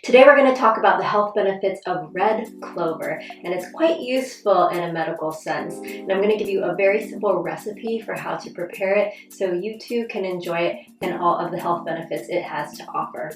Today we're going to talk about the health benefits of red clover, and it's quite useful in a medical sense. And I'm going to give you a very simple recipe for how to prepare it so you too can enjoy it and all of the health benefits it has to offer.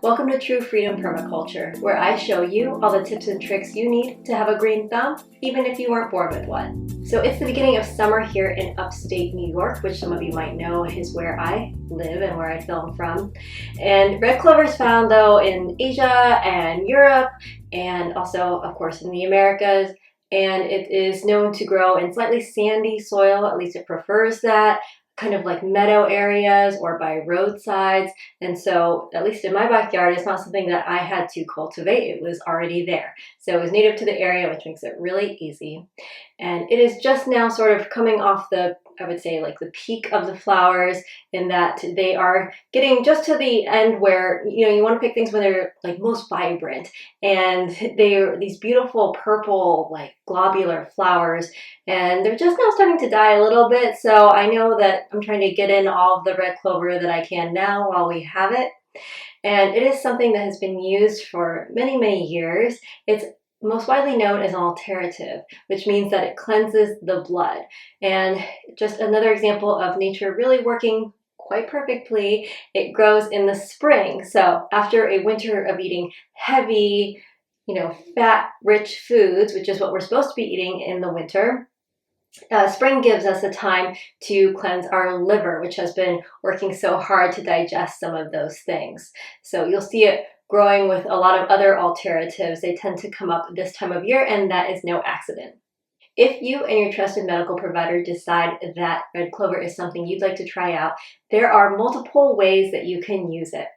Welcome to True Freedom Permaculture, where I show you all the tips and tricks you need to have a green thumb, even if you weren't born with one. So it's the beginning of summer here in upstate New York, which some of you might know is where I live and where I film from. And red clover is found though in Asia and Europe, and also of course in the Americas, and it is known to grow in slightly sandy soil, at least it prefers that, kind of like meadow areas or by roadsides. And so at least in my backyard, it's not something that I had to cultivate, it was already there. So it was native to the area, which makes it really easy. And it is just now sort of coming off the, I would say, like the peak of the flowers, in that they are getting just to the end where, you want to pick things when they're like most vibrant, and they're these beautiful purple, like globular flowers, and they're just now starting to die a little bit. So I know that I'm trying to get in all of the red clover that I can now while we have it. And it is something that has been used for many, many years. It's most widely known as an alterative, which means that it cleanses the blood. And just another example of nature really working quite perfectly, it grows in the spring. So after a winter of eating heavy, fat-rich foods, which is what we're supposed to be eating in the winter, spring gives us a time to cleanse our liver, which has been working so hard to digest some of those things. So you'll see it growing with a lot of other alternatives. They tend to come up this time of year, and that is no accident. If you and your trusted medical provider decide that red clover is something you'd like to try out, there are multiple ways that you can use it.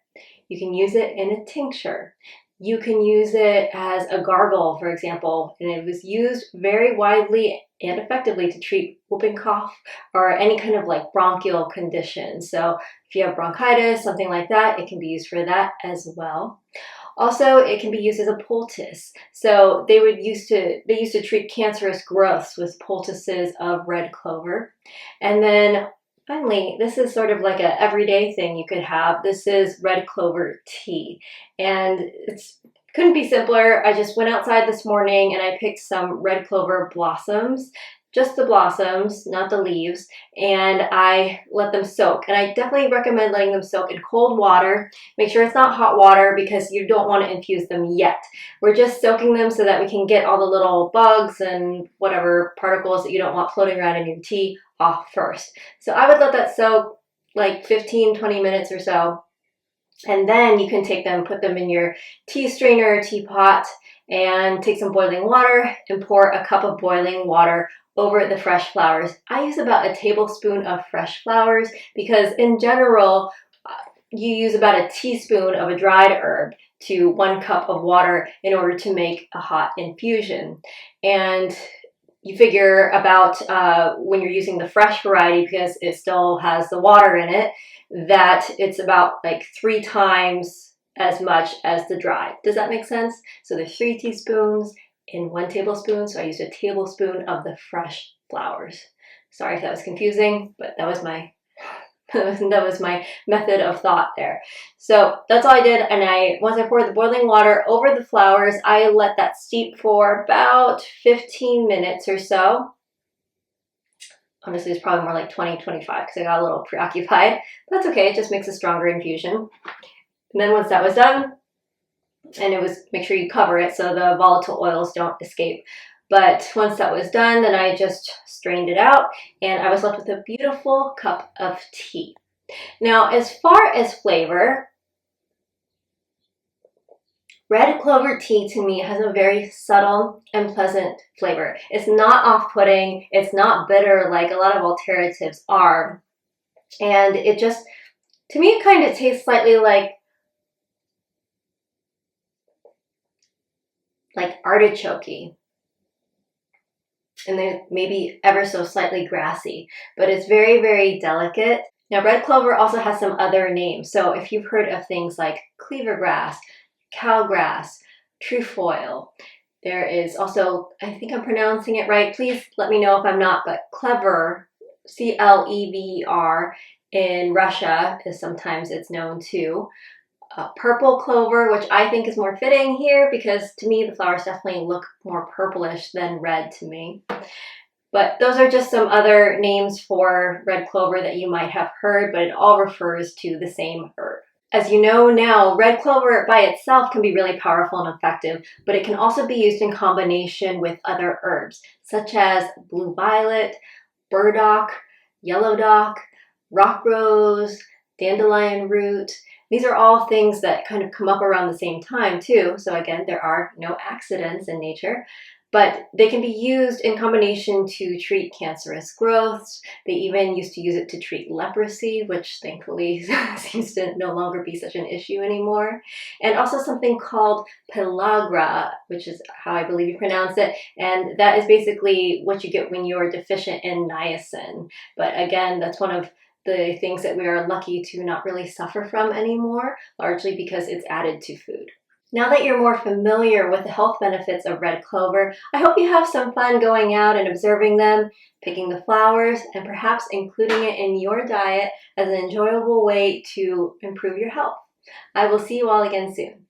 You can use it in a tincture. You can use it as a gargle, for example, and it was used very widely and effectively to treat whooping cough or any kind of like bronchial condition. So if you have bronchitis, something like that, it can be used for that as well. Also, it can be used as a poultice. So they used to treat cancerous growths with poultices of red clover. And then finally, this is sort of like an everyday thing you could have. This is red clover tea, and it's couldn't be simpler. I just went outside this morning and I picked some red clover blossoms, just the blossoms, not the leaves, and I let them soak. And I definitely recommend letting them soak in cold water. Make sure it's not hot water because you don't want to infuse them yet. We're just soaking them so that we can get all the little bugs and whatever particles that you don't want floating around in your tea off first. So I would let that soak like 15-20 minutes or so. And then you can take them, put them in your tea strainer or teapot, and take some boiling water and pour a cup of boiling water over the fresh flowers. I use about a tablespoon of fresh flowers because in general, you use about a teaspoon of a dried herb to 1 cup of water in order to make a hot infusion. And you figure about when you're using the fresh variety, because it still has the water in it, that it's about like 3 times as much as the dry. Does that make sense? So there's 3 teaspoons in 1 tablespoon. So I used a tablespoon of the fresh flowers. Sorry if that was confusing, but that was my that was my method of thought there. So that's all I did, and once I poured the boiling water over the flowers, I let that steep for about 15 minutes or so. Honestly, it's probably more like 20-25 because I got a little preoccupied. That's okay, it just makes a stronger infusion. And then once that was done, and make sure you cover it so the volatile oils don't escape. But once that was done, then I just strained it out, and I was left with a beautiful cup of tea. Now, as far as flavor, red clover tea to me has a very subtle and pleasant flavor. It's not off-putting, it's not bitter like a lot of alternatives are. And it just, to me, it kind of tastes slightly like artichoke-y. And then maybe ever so slightly grassy, but it's very, very delicate. Now, red clover also has some other names. So if you've heard of things like cleaver grass, cowgrass, trefoil, there is also, I think I'm pronouncing it right, please let me know if I'm not, but clever, C-L-E-V-E-R, in Russia, as sometimes it's known too. purple clover, which I think is more fitting here because to me the flowers definitely look more purplish than red to me. But those are just some other names for red clover that you might have heard, but it all refers to the same herb. As you know now, red clover by itself can be really powerful and effective, but it can also be used in combination with other herbs, such as blue violet, burdock, yellow dock, rock rose, dandelion root. These are all things that kind of come up around the same time too. So again, there are no accidents in nature, but they can be used in combination to treat cancerous growths. They even used to use it to treat leprosy, which thankfully seems to no longer be such an issue anymore. And also something called pellagra, which is how I believe you pronounce it. And that is basically what you get when you're deficient in niacin. But again, that's one of the things that we are lucky to not really suffer from anymore, largely because it's added to food. Now that you're more familiar with the health benefits of red clover, I hope you have some fun going out and observing them, picking the flowers, and perhaps including it in your diet as an enjoyable way to improve your health. I will see you all again soon.